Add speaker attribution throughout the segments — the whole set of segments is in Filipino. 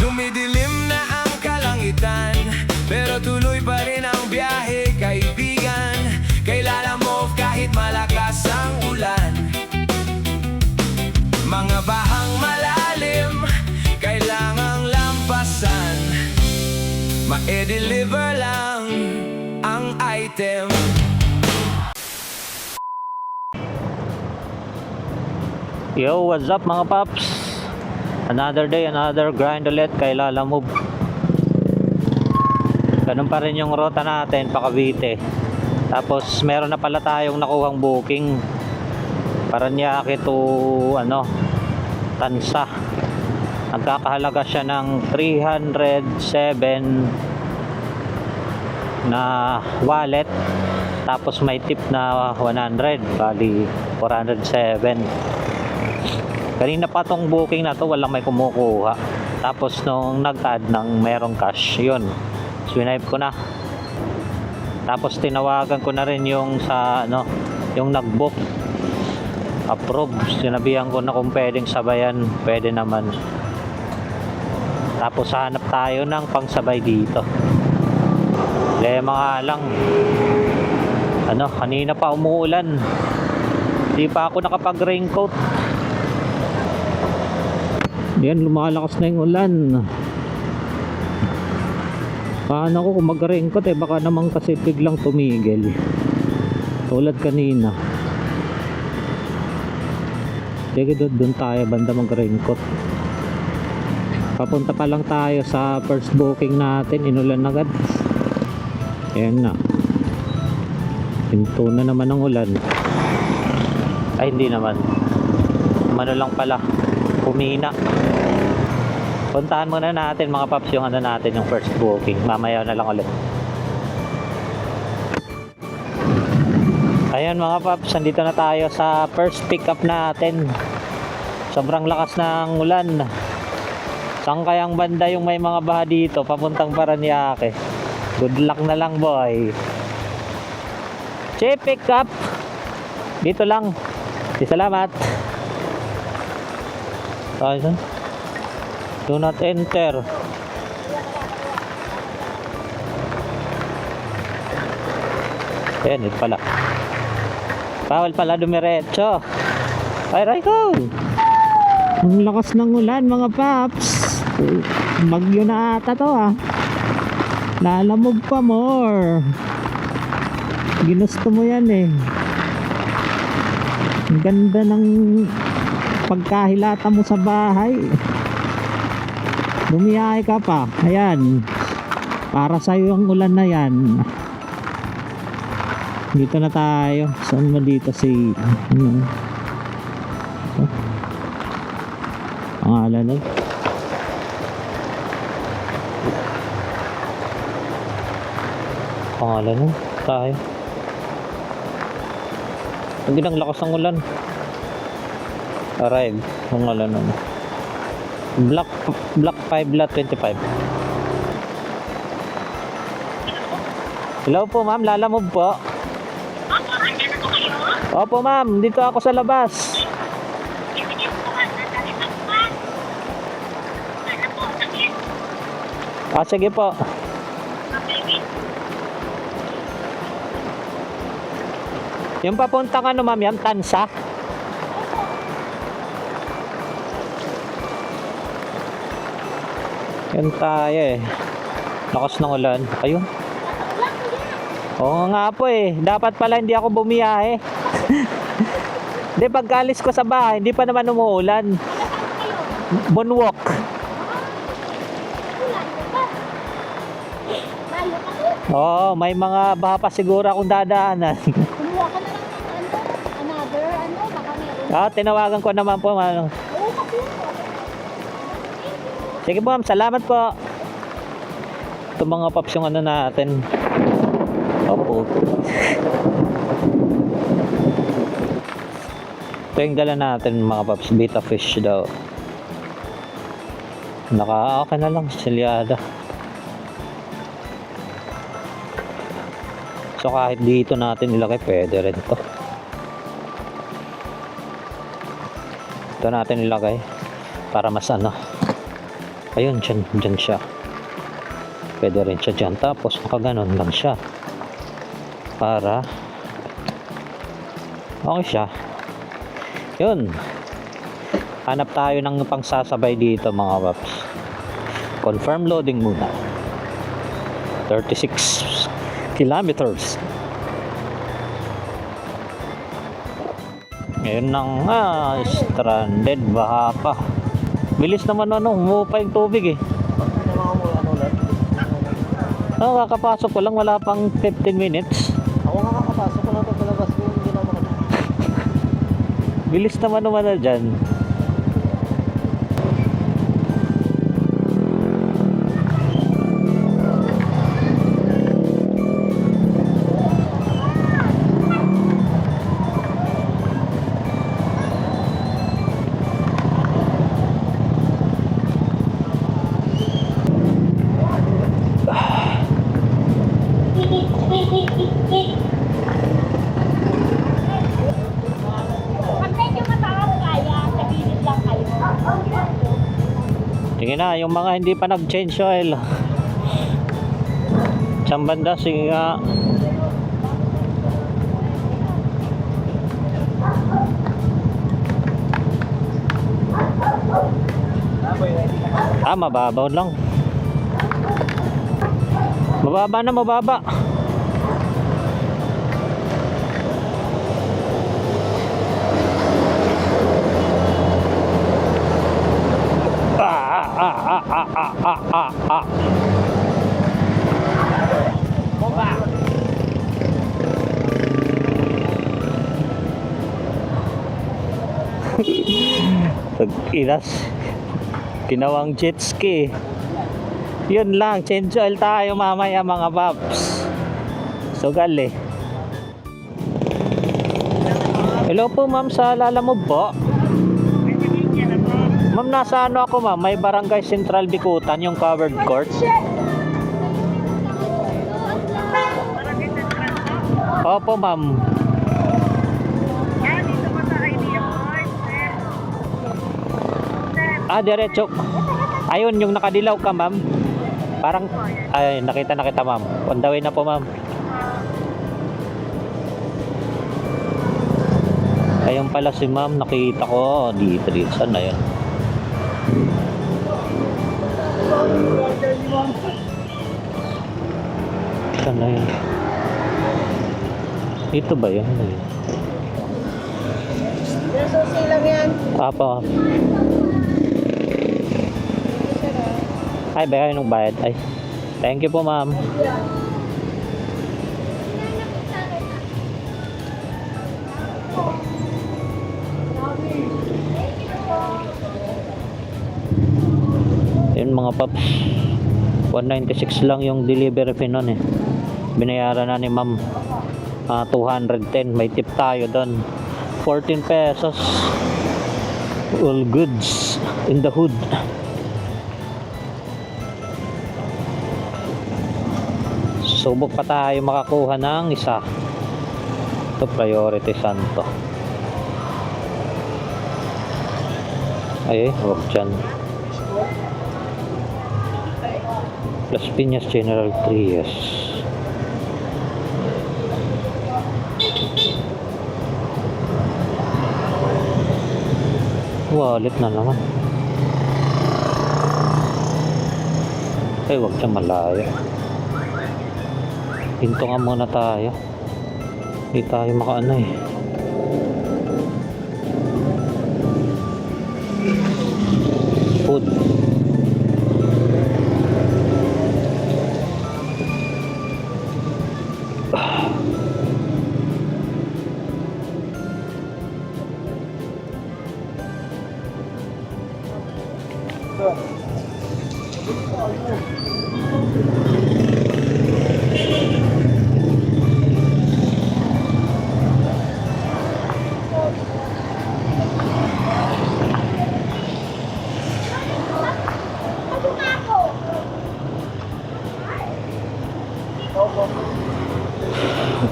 Speaker 1: Dumidilim na ang kalangitan, pero tuloy pa rin ang biyahe, kaibigan. Kailangan mo kahit malakas ang ulan. Mga bahang malalim, kailangang lampasan. Ma-deliver lang ang item.
Speaker 2: Yo, what's up mga paps? Another day, another grind ulit kay Lalamove. Ganun pa rin yung rota natin pa Cavite. Tapos meron na pala tayong nakuhang booking Paranaque to Tansa. Nagkakahalaga siya ng 307 na wallet. Tapos may tip na 100, bali 407. Kanina pa tong booking na to, walang may kumukuha. Tapos nung nag-add ng merong cash, yun, swipe ko na. Tapos tinawagan ko na rin yung sa yung nag-book, approve. Sinabihan ko na kung pwedeng sabayan, pwede naman. Tapos hanap tayo ng pangsabay dito. Lema nga lang, kanina pa umuulan, di pa ako nakapag raincoat. Yan, lumalakas na yung ulan. Paano ko kung mag-raincoat baka naman kasi biglang tumigil tulad kanina. Sige, doon tayo banda mag-raincoat. Papunta pa lang tayo sa first booking natin, inulan agad. Ayan na, hinto na naman ang ulan. Ay, hindi naman, lang pala, kumina. Puntahan muna natin mga paps yung natin, yung first booking. Mamaya na lang ulit. Ayan mga paps, nandito na tayo sa first pick up natin. Sobrang lakas ng ulan. Saan kayang banda yung may mga baha dito papuntang Paranaque? Good luck na lang boy. Che, pick up dito lang. Salamat. Do not enter. Ayan, ito pala. Bawal pala dumiretso. Ay, Raiko! Ang lakas ng ulan mga paps. Bagyo na ata to Lalamove pa more. Ginusto mo yan Ang ganda ng pagkahilata mo sa bahay. Bumiyahe ka pa. Ayan, para sa'yo ang ulan na yan. Dito na tayo. Saan mo dito si pangalan nun? Pangalan nun? Tayo. Ang ginang lakas ng ulan. Arrive. Pangalan nun. Block 5 lot 25. Hello po ma'am, Lalamove po.
Speaker 3: Opo, andyan na po kayo?
Speaker 2: Opo ma'am, dito ako sa labas. Sige po. Yung papuntang ma'am, yan Tansa. Yan tayo lakas ng ulan. Ayun. Oo nga po dapat pala hindi ako bumiyahe. Hindi, pagkalis ko sa bahay hindi pa naman umuulan. Moonwalk. Oo, may mga baha pa siguro akong dadaanan.
Speaker 3: Kumuha ka na lang ng baka meron.
Speaker 2: Tinawagan ko naman po Sige po ma'am, salamat po. Ito mga paps yung natin. Opo. Ito yung dala natin mga paps, beta fish daw. Okay na lang, silyada. So kahit dito natin ilagay, pwede rin to. Ito natin ilagay para mas Ayun, dyan siya. Pwede rin siya dyan. Tapos nakaganon lang siya. Para okay siya. Yun. Hanap tayo ng pangsasabay dito mga paps. Confirm loading muna. 36 kilometers. Ngayon nang stranded, baha pa. Bilis naman humupa yung tubig eh. Kakapasok ko lang, wala pang 15 minutes.
Speaker 4: Ako nga kakapasok ko lang pagkalabas ko, hindi na makita.
Speaker 2: Bilis naman na dyan.
Speaker 3: Pag medyo mataas kaya, sa gilid lang kayo.
Speaker 2: Sige na, yung mga hindi pa nag-change oil. Saan banda? Sige nga. Mababaw lang. Mababa na, mababa. Pag-inas, ginawang jet ski. Yun lang, change oil tayo mamaya mga paps. Sugal eh. Hello po ma'am, sa Lalamove po. Ma'am, nasa ano ako ma'am? May Barangay Central Bikutan, yung covered court. Opo ma'am. Diretso. Ayun, yung nakadilaw ka ma'am. Parang, ay, nakita ma'am. On the way na po ma'am. Ayun pala si ma'am, nakita ko. Dito, saan na yun? Saan na yun? Dito ba yun?
Speaker 3: Susi lang yan.
Speaker 2: Apo. Ay, baka yung bayad. Ay, thank you po ma'am. Yun mga paps, 196 lang yung delivery fee nun eh. Binayaran na ni ma'am 210. May tip tayo doon, 14 pesos. All goods in the hood. Subok pa tayo makakuha ng isa. Ito, priority santo. Ay, huwag dyan. Las Piñas General Trias. Wallet na naman. Ay, huwag dyan, malayo. Hinto nga muna tayo. Hindi tayo makaano eh. Food.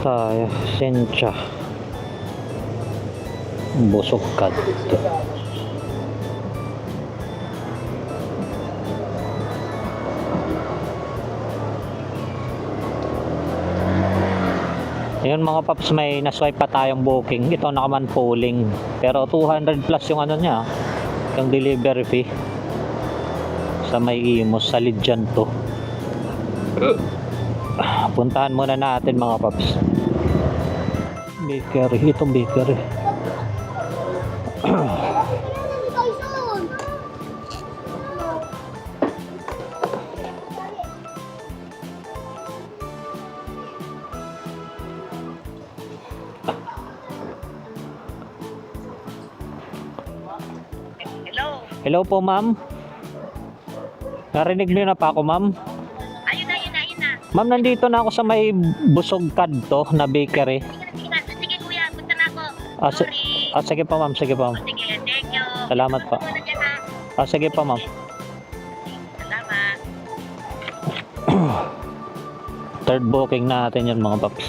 Speaker 2: Tayo, Sencha. Busog ka dito. Ayun mga paps, may naswipe pa tayong booking. Ito nakaman polling. Pero 200 plus yung ano niya, yung delivery fee. Sa may Imos, sa Lidyan to. Puntahan muna natin mga paps. Bakery, itong bakery. Hello po ma'am. Narinig niyo na pa ako ma'am?
Speaker 5: Ayun na.
Speaker 2: Ma'am, nandito na ako sa may Busog Kadto na bakery.
Speaker 5: Sige kuya, punta na ako.
Speaker 2: Ah, si-
Speaker 5: Sorry.
Speaker 2: sige pa ma'am, sige pa ma'am.
Speaker 5: Sige, thank you.
Speaker 2: Salamat po.
Speaker 5: Muna dyan, ha.
Speaker 2: Sige pa ma'am.
Speaker 5: Salamat.
Speaker 2: Third booking natin yun mga paps.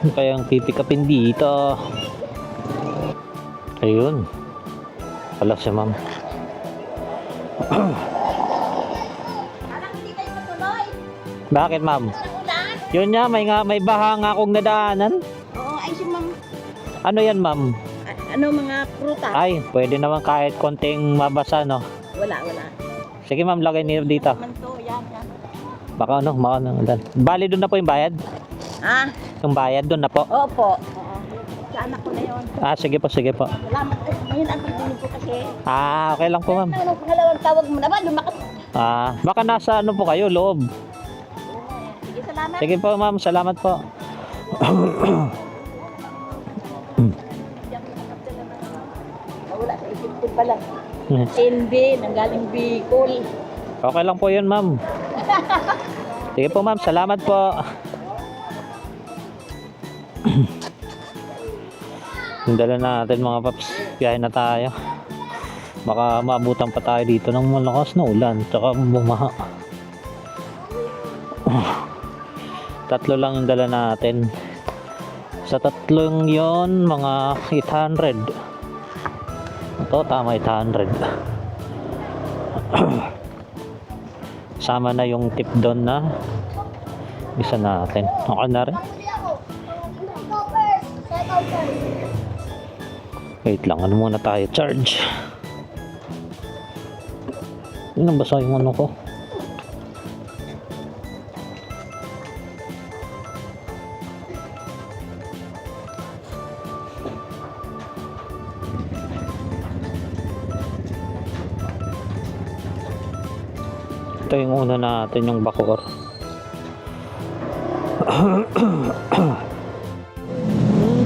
Speaker 2: Ano kayang pipick upin dito? Ayun. Wala si ma'am.
Speaker 3: Parang hindi kayo matuloy.
Speaker 2: Bakit ma'am?
Speaker 3: Ulan?
Speaker 2: Yun nga, may baha nga akong nadaanan.
Speaker 3: Oo, ay si ma'am.
Speaker 2: Ano yan ma'am?
Speaker 3: Ano mga prutas?
Speaker 2: Ay, pwede naman kahit konting mabasa no.
Speaker 3: Wala.
Speaker 2: Sige ma'am, lagay niyo dito.
Speaker 3: Man to, yan.
Speaker 2: Baka ano, bali doon na po yung bayad?
Speaker 3: Ah,
Speaker 2: Yung bayad doon na po?
Speaker 3: opo. Oo. Sa anak ko na yun.
Speaker 2: Sige po, sige po.
Speaker 3: Salamat. Ngayon ang pagdinig ko kasi.
Speaker 2: Okay lang po ma'am.
Speaker 3: Anong pangalawang tawag mo naman? Lumakas.
Speaker 2: Baka nasa ano po kayo, loob.
Speaker 3: Sige, salamat.
Speaker 2: Sige po ma'am, salamat po.
Speaker 3: Wala sa isip ko pala. NB, nanggaling Bicol.
Speaker 2: Okay lang po yun ma'am. Sige po ma'am, salamat po. Yung dala natin mga paps, biyahe na tayo. Baka maabutan pa tayo dito ng malakas na ulan, tsaka bumaha. Tatlo lang yung dala natin. Sa tatlong yon mga 800. Ito, tama 800. Sama na yung tip doon na isa natin. Okay na rin. Wait lang, ano muna tayo? Charge. Yun ang basa yung ano ko. Ito yung una natin, yung Bacoor.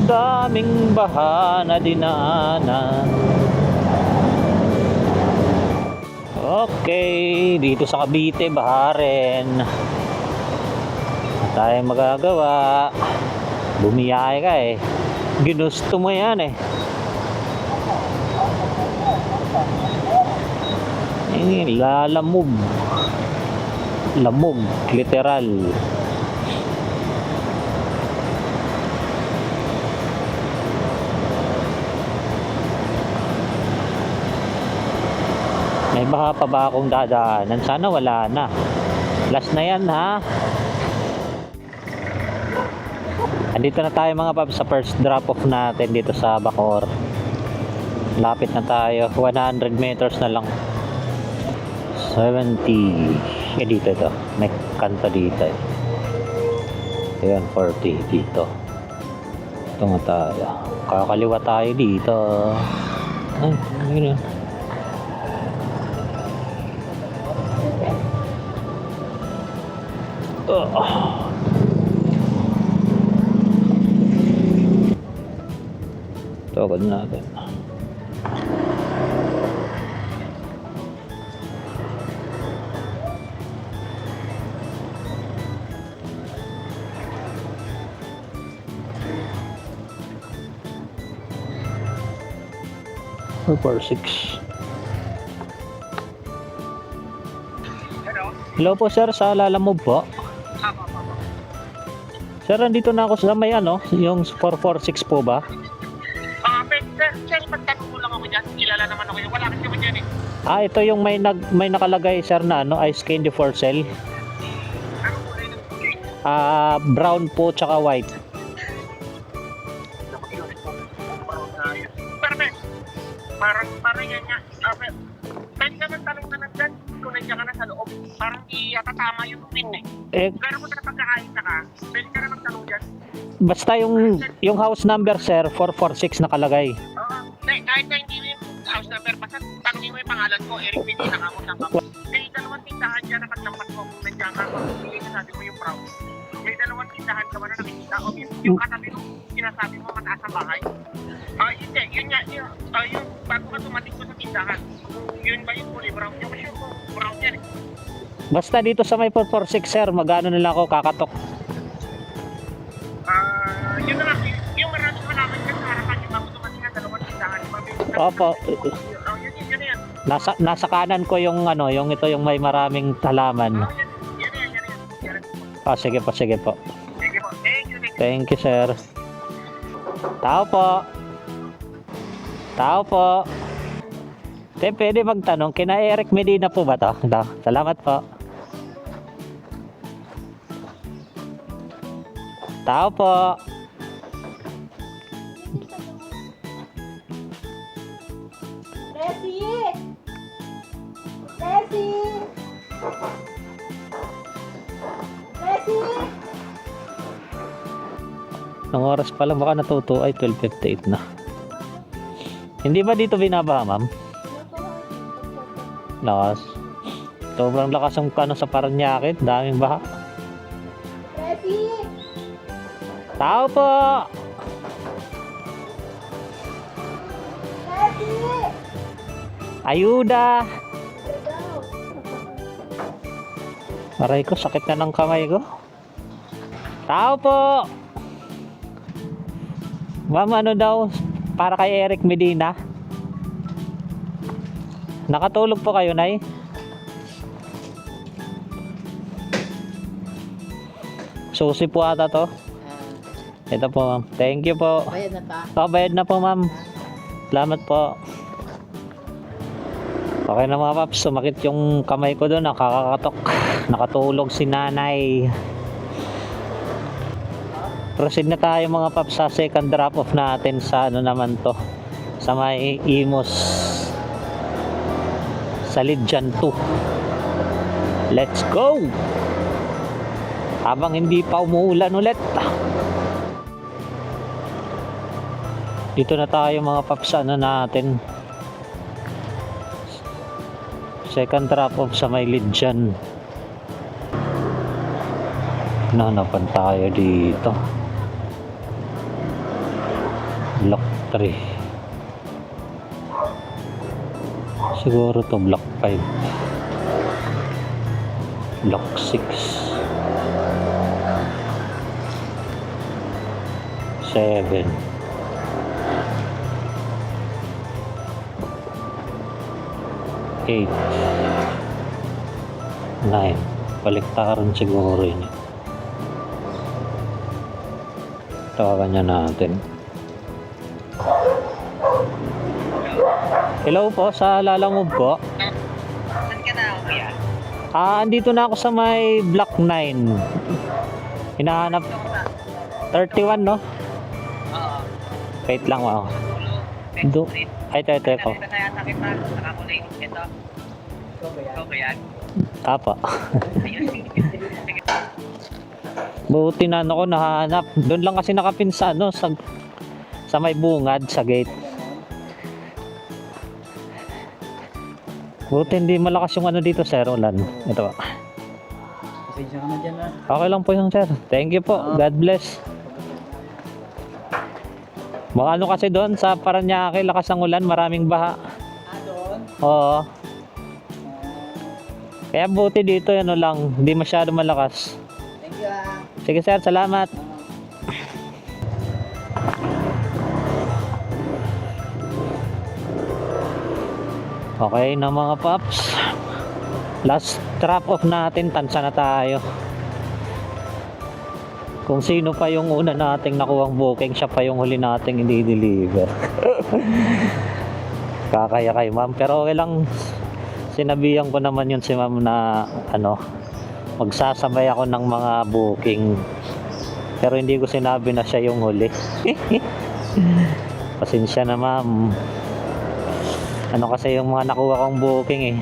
Speaker 2: Daming baha na dinaanan. Okay, dito sa Cavite, baha rin. Wala tayong magagawa. Bumiyahe ka eh. Ginusto mo yan eh. Lalamog. Lamog, literal. May baha pa ba akong dadaanan? Sana wala na. Last na yan ha. Andito na tayo mga paps sa first drop off natin dito sa Bacoor. Lapit na tayo. 100 meters na lang. 70. Dito to. May kanto dito eh. Ayan, 40 dito. Ito nga tayo. Kakaliwa tayo dito. Ay, yun yun. Tawag natin. Or 6. Hello po sir, sa Lalamove po. Sir, nandito na ako sa may ano, yung 446 po ba?
Speaker 5: Sir, magtanong mo lang ako dyan. Kilala naman ako yun. Wala kasi naman dyan eh.
Speaker 2: Ito yung may nakalagay sir na ano, ice candy for sale.
Speaker 5: Ano kulay ng kulay?
Speaker 2: Brown po tsaka white.
Speaker 5: Parang yan nga. Pwede naman tanong na nandyan kung nandiyan ka na sa loob. Parang di yata tama yung pin eh. Pero kung napagkakain na ka, pwede ka na magtanong dyan.
Speaker 2: Basta yung house number sir, 446 nakalagay.
Speaker 5: Oo. Kahit na hindi mo yung house number, basta tanongin mo yung pangalan ko, Eric Medina ka mo saan ka. May dalawang tindahan dyan na paglampas mo kung nandiyan ka, hindi ka sabi mo yung brown. May dalawang tindahan ka ba na nakikita o yung katabi mo, sinasabi mo mataas ang bahay. Hindi, yun nga, yung bago ka tumating ko sa tindahan, yun ba yung kulay brown? Yung sure ko, brown yan eh.
Speaker 2: Basta dito sa may 446 sir, magano na lang ako kakatok.
Speaker 5: Yun na lang, yung maraming malaman dyan sa harapan, yung bago tumating na dalawang tindahan,
Speaker 2: Opo.
Speaker 5: Yun na yan.
Speaker 2: Nasa kanan ko yung yung ito yung may maraming halaman.
Speaker 5: Yan na yan.
Speaker 2: Sige po, sige po.
Speaker 5: Sige po,
Speaker 2: Thank you sir. Tao po. Tao po. Pwede magtanong, kina Eric Medina po ba to? Salamat po. Tao po.
Speaker 3: Desi! Desi! Desi!
Speaker 2: Nung oras pa lang baka natuto ay 12:58 na. Hindi ba dito binabaha, ma'am? Lakas. Sobrang lakas ang sa Paranaque, daming baha.
Speaker 3: Desi!
Speaker 2: Tao po.
Speaker 3: Desi!
Speaker 2: Ayuda. Aray ko, sakit na ng kamay ko. Tao po. Ma'am, ano daw? Para kay Eric Medina. Nakatulog po kayo, Nay? Susi po ata to. Ito po, ma'am. Thank you po.
Speaker 3: Bayad na ta.
Speaker 2: Bayad na po, ma'am. Salamat po. Okay na mga paps, sumakit yung kamay ko doon, nakakakatok. Nakatulog si nanay. Proceed na tayo mga paps sa second drop off natin sa naman to. Sa may Imos. Sa Lidjan 2. Let's go! Habang hindi pa umuulan ulit. Dito na tayo mga paps natin. Second drop off sa may Lidjan. Nanapan tayo dito. Block 3. Siguro to block 5. Block 6. 7. 8, 9. Baliktaran siguro yun. Tawagan niya natin. Hello po, sa Lalamove po.
Speaker 5: Saan ka na, kuya?
Speaker 2: Andito na ako sa may block 9. Hinahanap 31, no?
Speaker 5: Oo.
Speaker 2: Wait lang ako. Ay, ito.
Speaker 5: Ito na yata kita. Nakakulay. Ito. Ito ba yan?
Speaker 2: Apa.
Speaker 5: Ayun.
Speaker 2: Buti na ako nahanap. Doon lang kasi nakapin sa sa may bungad sa gate. Buti hindi malakas yung dito sir, ulan. Ito ba.
Speaker 4: Pasensya ka na dyan ah.
Speaker 2: Okay lang po yung sir. Thank you po. God bless. Mga kasi doon sa Paranaque, lakas ng ulan, maraming baha.
Speaker 3: Doon?
Speaker 2: Oo. Kaya buti dito, lang, hindi masyado malakas.
Speaker 3: Thank you ah.
Speaker 2: Sige sir, salamat. Okay na mga paps. Last drop off natin, tansa na tayo. Kung sino pa yung una nating nakuhang booking, siya pa yung huli nating hindi deliver. Kakaya kay ma'am, pero okay lang. Sinabihan ko naman yun si ma'am na Magsasabay ako ng mga booking. Pero hindi ko sinabi na siya yung huli. Pasensya na ma'am. Ano kasi yung mga nakuha kong booking eh.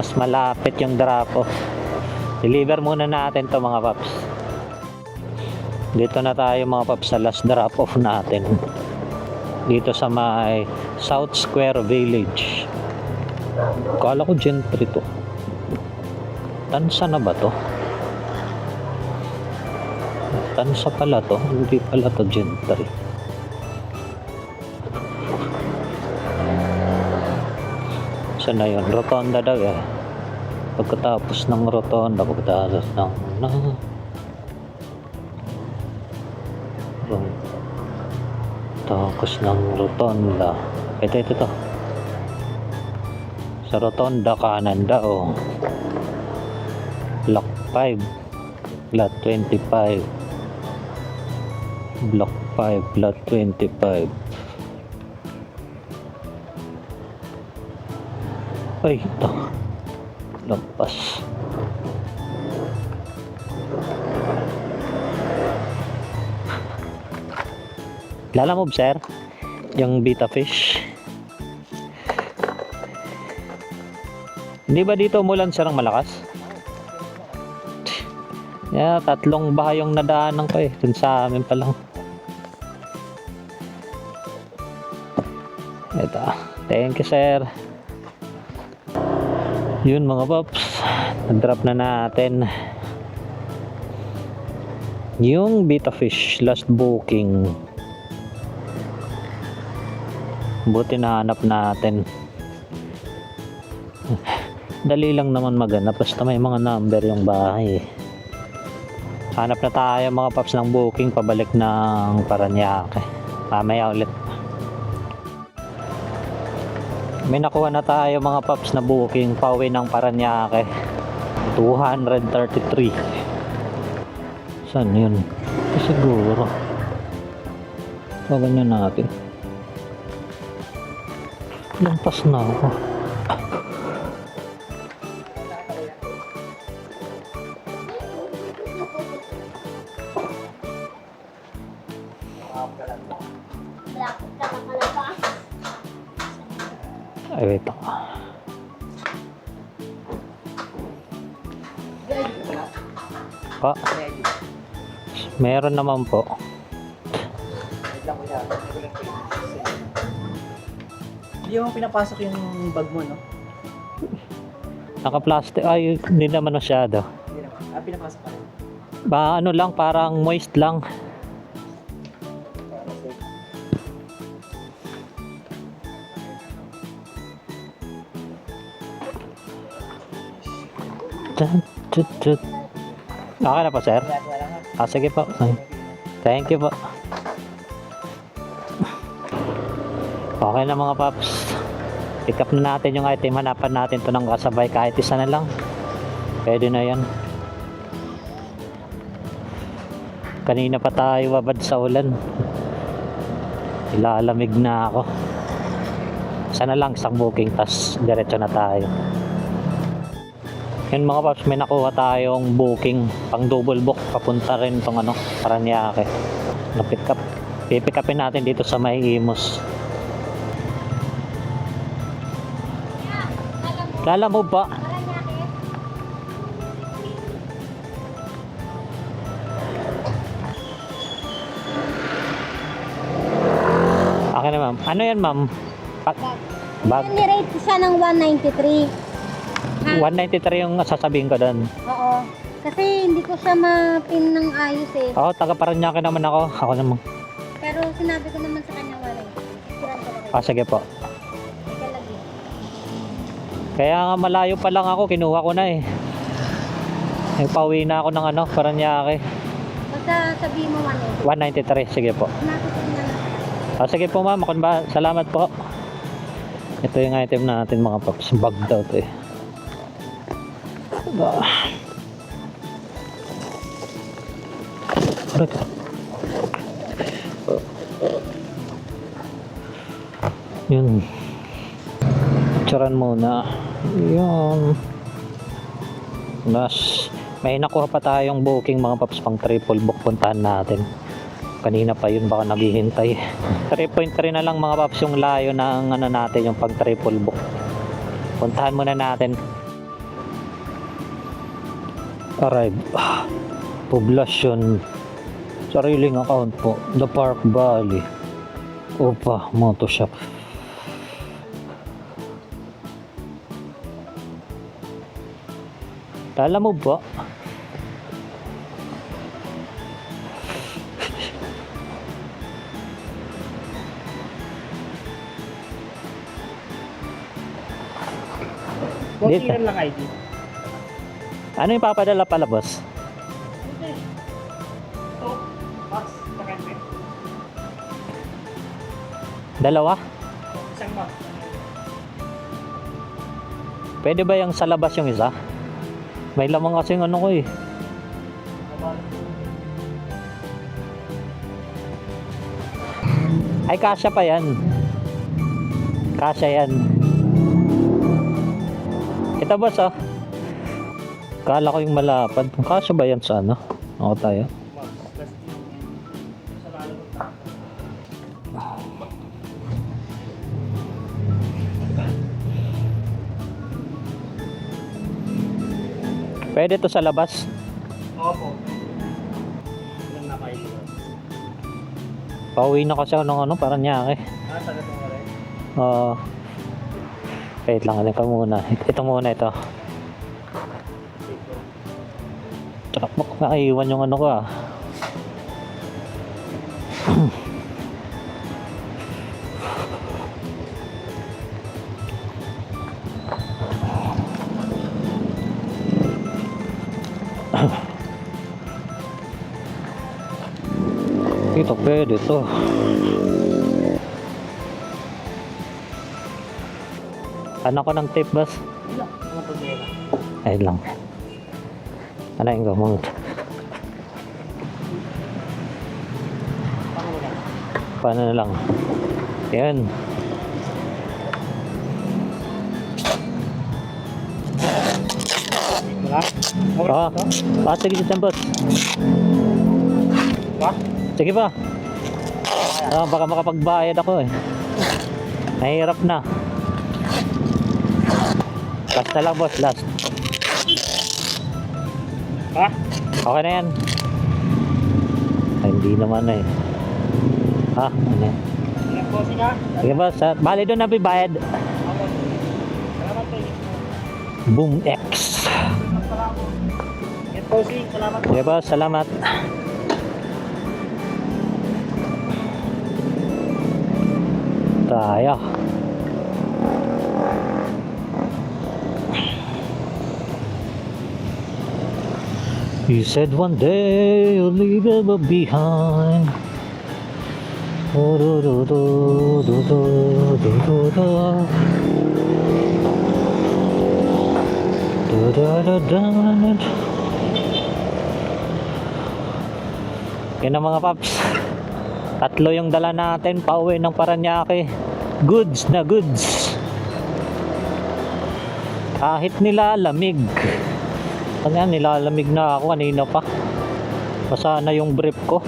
Speaker 2: Mas malapit yung drop off. Deliver muna natin to mga paps. Dito na tayo mga paps sa last drop off natin. Dito sa may South Square Village. Kala ko Gentry to. Tansa na ba to? Tansa pala to. Hindi pala to Gentry. Saan na yun? Rotonda daw eh. Pagkatapos ng rotonda, pagkatapos ng tapos ng rotonda. Ito to. Sa rotonda kanan daw. Block 5 Lot 25. Block 5 Lot 25. Ay, ito. Lampas. Lalamove, sir. Yung beta fish. Hindi ba dito umulan, sir, ang malakas? Yeah, 3 baha yung nadaanan ko eh. Dun sa amin pa lang. Ito. Thank you, sir. Yun mga paps. Nag-drop na natin yung beta fish last booking. Buti na hanap natin. Dali lang naman maghanap basta may mga number yung bahay. Hanap na tayo mga paps ng booking pabalik ng Paranaque. Mamaya ulit. May nakuha na tayo mga paps na booking pauwi ng Paranaque. 233. Saan yun? Siguro. Tawagan na natin. Lampas na ako. Ay, wait lang. Po? Meron naman po.
Speaker 4: Hindi mo pinapasok yung bag mo, no?
Speaker 2: Naka-plastic. Ay, hindi naman masyado.
Speaker 4: Hindi naman. Pinapasok ka rin.
Speaker 2: Ba, ano lang, parang moist lang. Okay na po, sir? Sige po. Thank you po. Okay na mga paps. Pick up na natin yung item. Hanapan natin to ng kasabay. Kahit isa na lang. Pwede na yan. Kanina pa tayo babad sa ulan. Ilalamig na ako. Sana lang isang booking. Tas diretso na tayo. Yun mga paps, may nakuha tayong booking pang double book papunta rin tong Paranaque na pick up. Pipick upin natin dito sa may Imus. Lalamove ba? Okay na ma'am. Ano yan ma'am? Bag.
Speaker 6: Nirate siya ng 193.
Speaker 2: 193 yung sasabihin ko doon.
Speaker 6: Oo. Kasi hindi ko siya ma-pin ng ayos eh.
Speaker 2: Oo, taga Paranaque naman ako. Ako naman.
Speaker 6: Pero sinabi ko naman sa kanya wala eh.
Speaker 2: Sige po.
Speaker 6: Ika lagi.
Speaker 2: Kaya nga malayo pa lang ako, kinuha ko na eh. Pauwi na ako ng Paranaque.
Speaker 6: Basta sabihin mo 193.
Speaker 2: 193, sige po. Sige po ma'am, salamat po. Ito yung item natin mga paps. Bag daw to eh. Yun. Picturean muna. Yun. May nakuha pa tayong booking mga paps pang triple book, puntahan natin. Kanina pa yun, baka naghihintay. 3.3 na lang mga paps yung layo ng ano natin, yung pag triple book. Puntahan muna natin. Arrive. Poblasyon. Sariling account po. The Park Valley. Opa, Moto Shop. Alam mo ba?
Speaker 4: Walking lang ID.
Speaker 2: Ano yung papadala pala, boss?
Speaker 4: Ito, box, pakente.
Speaker 2: Dalawa?
Speaker 4: Isang box.
Speaker 2: Pwede ba yung sa labas yung isa? May lamang kasing ano ko eh. Ay, kasya pa yan. Kasya yan. Ito boss oh. Kala ko yung malapad. Kasya ba yan sa ano? Ako tayo. Pwede to sa labas.
Speaker 4: Opo. Ilang na kayo?
Speaker 2: Pauwi na kasi ako ng ano, parang nyake.
Speaker 4: Taga itong rin.
Speaker 2: Wait lang, ano ka muna. Ito muna ito. Tsaka makaiwan yung ano ko ah. Ito pwede to. Ano ko ng tape boss?
Speaker 4: Mga problema.
Speaker 2: Ayun lang. Ano yung gamot? Paano na lang? Yan.
Speaker 4: Wala?
Speaker 2: Sige dyan boss.
Speaker 4: Ba?
Speaker 2: Sige pa. Baka makapagbayad ako eh. Nahihirap na. Last na lang boss, last.
Speaker 4: Ha?
Speaker 2: Okay na yan. Ay, hindi naman eh. Ha? Ano yan?
Speaker 4: Ilang posing ha?
Speaker 2: Sige boss, bali doon na bibayad.
Speaker 4: Salamat kayo.
Speaker 2: Boom X.
Speaker 4: Ilang posing, salamat.
Speaker 2: Sige boss, salamat. Tayo. You said one day you'll leave it behind. Do do do do do do do do do. Do do do do. Yan ang mga paps. Tatlo yung dala natin pauwi ng Paranaque. Goods na goods. Kahit nilalamig. Kanya nilalamig na ako kanina pa. Basa na yung brief ko.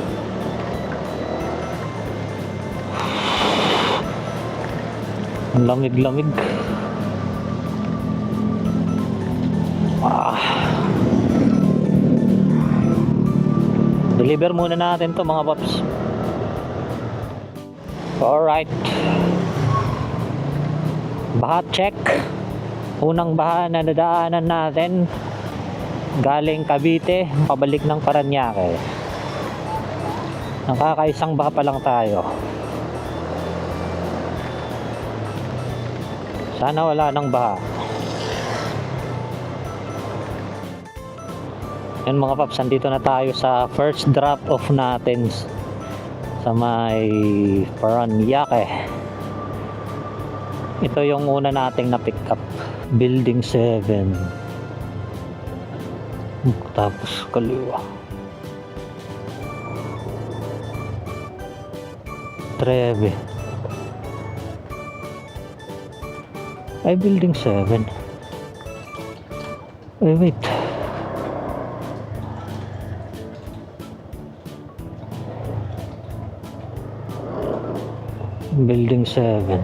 Speaker 2: Ang lamig-lamig. Deliver muna natin to mga paps. Alright. Baha check. Unang baha na nadaanan natin galing Cavite pabalik ng Paranaque. Nakakaisang baha pa lang tayo. Sana wala nang baha. Yan mga paps, andito na tayo sa first drop off natin sa may Paranaque. Ito yung una nating na pick up, building 7. Tapos kaliwa. Treve. Ay, building 7. Wait. Building 7.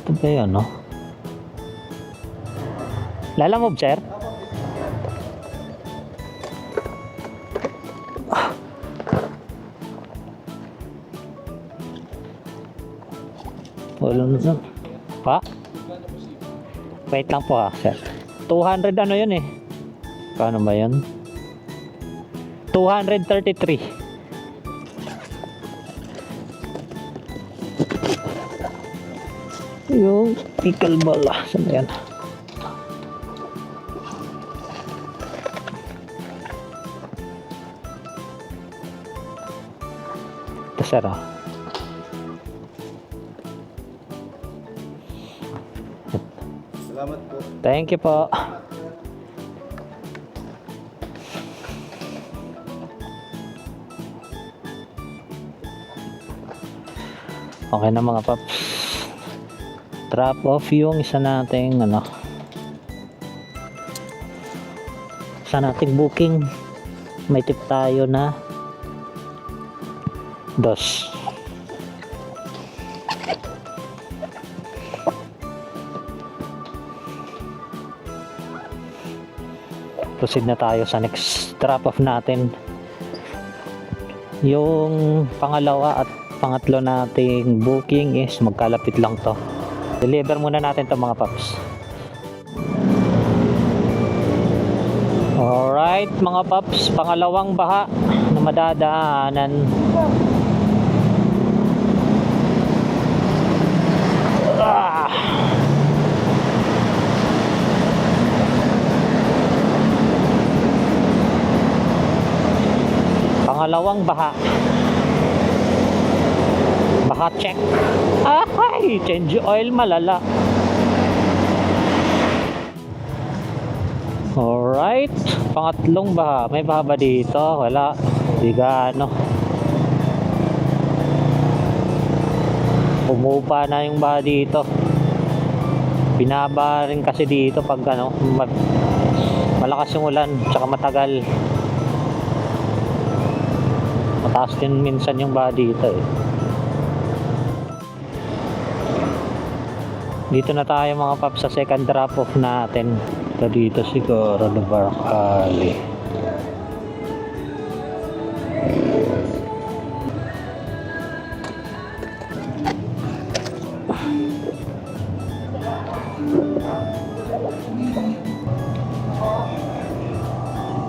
Speaker 2: Ito ba yun, no? Lalamove, sir? Wala na dyan. Pa? Wait lang po ha, sir. 200 ano yun eh? Paano ba yun? 233. Yung pickleball ah. Saan na yan? Ito sir ah.
Speaker 1: Salamat po.
Speaker 2: Thank you po. Okay na mga paps. Drop off yung isa nating ano. Isa nating booking. May tip tayo na 2. Proceed na tayo sa next drop off natin. Yung pangalawa at pangatlo nating booking is magkalapit lang to. Deliver muna natin to mga paps. Alright mga paps, pangalawang baha na madadaanan. Pangalawang baha. Baha check. Ay, change oil malala. Alright, pangatlong baha. May baha ba dito? Wala. Di gaano. Umupa na yung baha dito. Binaba rin kasi dito pag ano, malakas yung ulan, tsaka matagal. Mataas din minsan yung baha dito eh. Dito na tayo mga paps sa second drop off natin. Ito dito siguro na Barcali.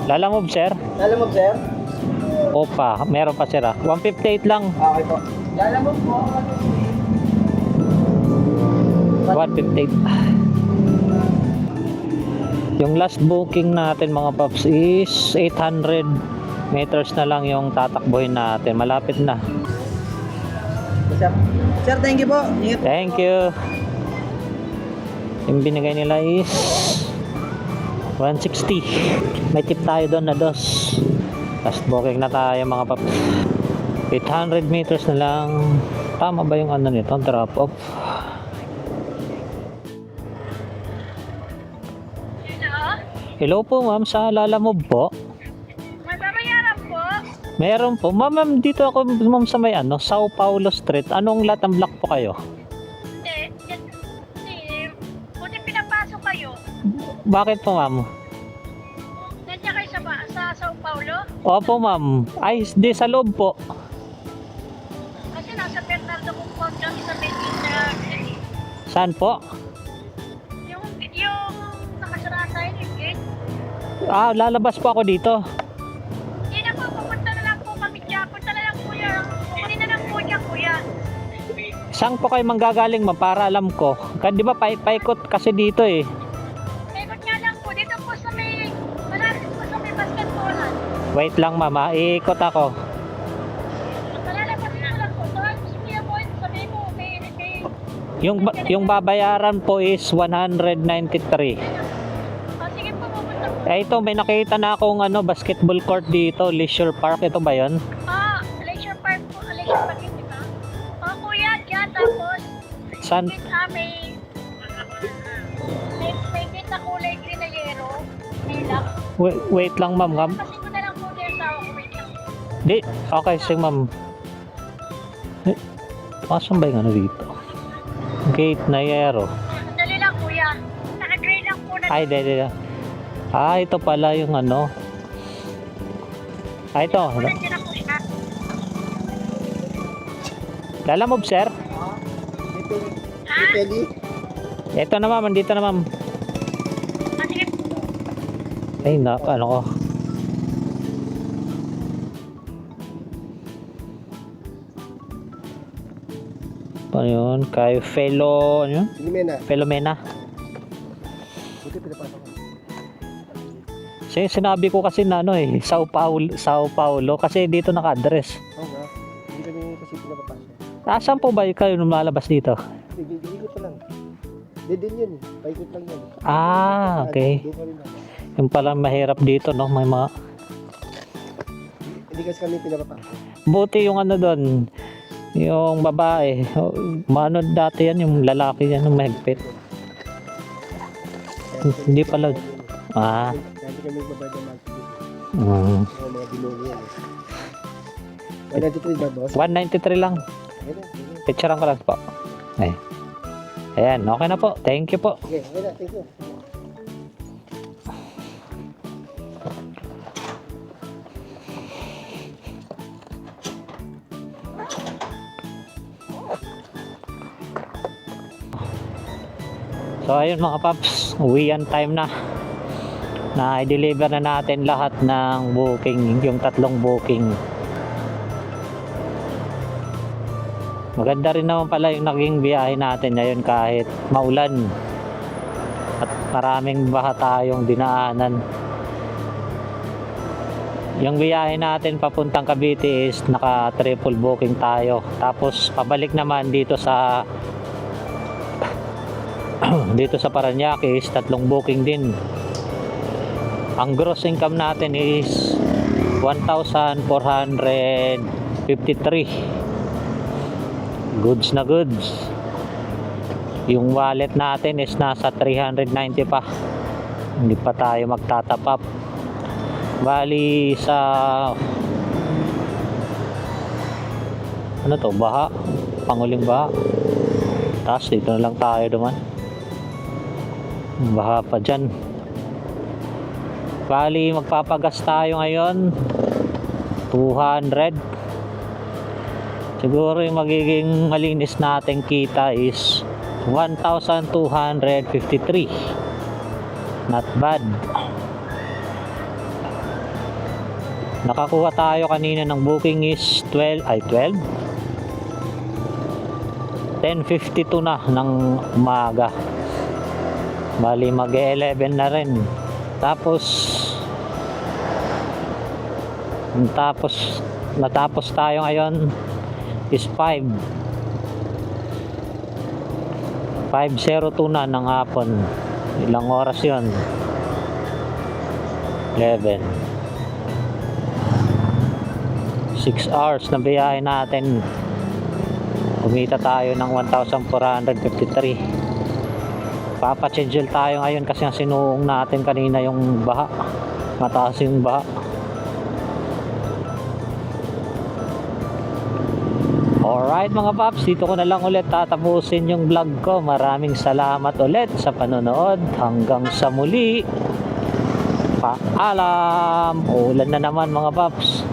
Speaker 2: Lalamove sir?
Speaker 4: Lalamove, sir?
Speaker 2: Opa, meron pa sir ah. 158 lang.
Speaker 4: Okay po. Lalamove po.
Speaker 2: 158. Yung last booking natin mga paps is 800 meters na lang yung tatakbuhin natin. Malapit na.
Speaker 4: Sir, sir, thank you po. Ingat.
Speaker 2: Thank you. Yung binigay nila is 160. May tip tayo doon na 2. Last booking na tayo mga paps. 800 meters na lang. Tama ba yung ano nito? Drop off. Hello po ma'am, sa Lalamove po.
Speaker 6: May babayaran po.
Speaker 2: Meron po. Ma'am, dito ako ma'am sa may ano, Sao Paulo Street. Anong lot ang block po kayo?
Speaker 6: Hindi. Buti pinapasok kayo.
Speaker 2: Bakit po ma'am?
Speaker 6: Nandiyan kayo sa Sao Paulo?
Speaker 2: Opo ma'am. Ay, di sa loob po.
Speaker 6: Kasi nasa Bernardo Compound lang sa Medina.
Speaker 2: Saan po?
Speaker 6: Yung nakasara sa yung gate.
Speaker 2: Ah, lalabas po ako dito.
Speaker 6: Hindi na po, pupunta na lang po kami dyan. Punta na lang kuya. Kunin na lang po dyan kuya.
Speaker 2: Saan po kayo manggagaling ma'am para alam ko? Di ba paikot kasi dito eh.
Speaker 6: Ikot nga lang po. Dito po sa may, malapit po sa may basketballan.
Speaker 2: Wait lang ma'am, iikot ako.
Speaker 6: Malalabas na lang po. So, sige po, sabi mo, may
Speaker 2: Yung babayaran po is 193.
Speaker 6: sige po, pupunta po.
Speaker 2: Eh ito, may nakita na akong ano, basketball court dito, Leisure Park. Ito ba yun?
Speaker 6: Leisure Park po. Leisure Park yun, di ba? Kuya, dyan, tapos,
Speaker 2: Saan?
Speaker 6: may gate na kulay green na yero. May lock.
Speaker 2: Wait lang ma'am.
Speaker 6: Kasi ko na lang po din sa wait lang.
Speaker 2: Di, okay, sige ma'am. Eh, asan ba yung ano dito? Gate na yero.
Speaker 6: Dali lang kuya. Naka-gray lang po na.
Speaker 2: Ay, di. Ah, ito pala yung ano. Ah, ito.
Speaker 6: Nandiyan na po siya.
Speaker 2: Lalamove, sir.
Speaker 4: Peli.
Speaker 2: Ito na ma'am, andito na ma'am.
Speaker 6: Ah, sige.
Speaker 2: Ay, ano ko. Ano yun? Kay Felo, ano yun?
Speaker 4: Sige, Mena.
Speaker 2: Filomena.
Speaker 4: Buti pinapasok ko.
Speaker 2: Sinabi ko kasi na ano eh, Sao Paulo kasi dito naka-address.
Speaker 4: Oo nga. Hindi kami kasi pinapapasok.
Speaker 2: Saan po ba kayo lumalabas dito?
Speaker 4: Ikot pa lang. Din yun eh. Paikot lang yan.
Speaker 2: Ah, okay.
Speaker 4: Doon kami na.
Speaker 2: Yung pala mahirap dito, no? May mga...
Speaker 4: Hindi kasi kami pinapapasok.
Speaker 2: Buti yung ano doon, yung babae. Mano dati yan, yung lalaki yan, yung mahigpit. Hindi pala. Ah.
Speaker 4: Dati kami babayad ng monthly. Mga binuli yan eh. 193 ba, boss?
Speaker 2: 193 lang.
Speaker 4: Okay na. Sige.
Speaker 2: Picturean ko lang po. Ay. Ayan, okay na po. Thank you po.
Speaker 4: Okay, okay na. Thank you.
Speaker 2: So ayun mga paps, uwian time na. Na-deliver na natin lahat ng booking, yung 3 booking. Maganda rin naman pala yung naging biyahe natin ngayon kahit maulan. At maraming baha tayong dinaanan. Yung biyahe natin papuntang Cavite is naka triple booking tayo. Tapos pabalik naman dito sa Parañaque is 3 booking din. Ang gross income natin is 1,453. Goods na goods. Yung wallet natin is nasa 390 pa. Hindi pa tayo magtatap up. Bali sa ano to, baha, panguling baha. Tapos dito na lang tayo duman. Baha pa dyan. Bali magpapagas tayo ngayon 200. Siguro yung magiging malinis nating kita is 1,253. Not bad. Nakakuha tayo kanina ng booking is 10:52 na ng umaga. Bali mag-11 na rin. Natapos tayo ngayon is 5:02 na ng hapon. Ilang oras yun? 11. 6 hours na biyahe natin. Kumita tayo ng 1,453. Papa-schedule tayo ngayon kasi ang sinuong natin kanina yung baha. Mataas yung baha. Alright mga paps, dito ko na lang ulit tatapusin yung vlog ko. Maraming salamat ulit sa panonood. Hanggang sa muli. Paalam. Ulan na naman mga paps.